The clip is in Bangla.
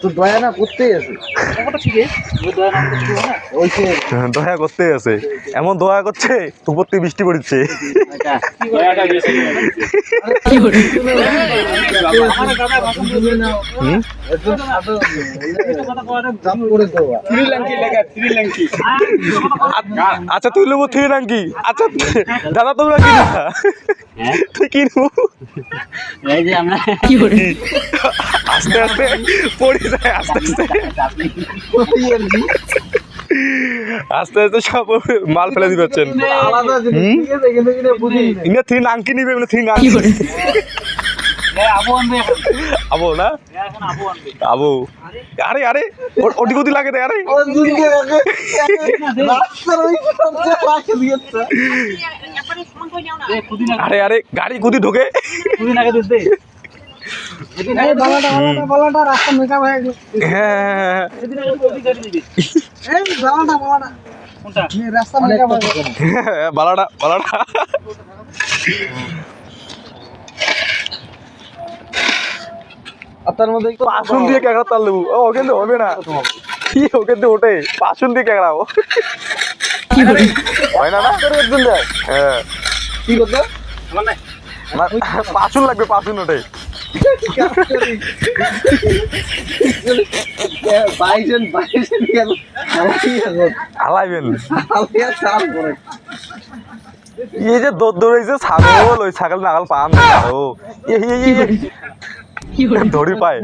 তো দয়া না করতেই আছে দয়া করতেই আছে, এমন দয়া করছে উপর থেকে বৃষ্টি পড়ছে। আচ্ছা তুই নেবো থ্রি রাঙ্কি। আচ্ছা দাদা তোমরা কিনা তুই কিনবো আস্তে আস্তে পড়ে যায়, আস্তে আস্তে আস্তে আস্তে সব মাল ফেলে দিচ্ছেন। ইন্ডিয়া থ্রি নাঙ্কি নিবে, থ্রি নাঙ্কি আবো না আবো। আরে আরে ওটি গতি লাগে রে, আরে আরে আরে গাড়ি গুদি ঢোকে। বালাটা বালাটা আপনার মধ্যে পাশুন দিয়ে কেকড়া তাল দেবো। ও কিন্তু হবে না, কি ওকে তো ওঠে পাশুন দিয়ে কেকড়াবো হয় না? হ্যাঁ কি করতে পাশুন লাগবে, পাশুন ওঠে। হালাইবেন এই যে দৌড়াইছে ছাগল, ওই ছাগল নাগাল পান ধরি পায়।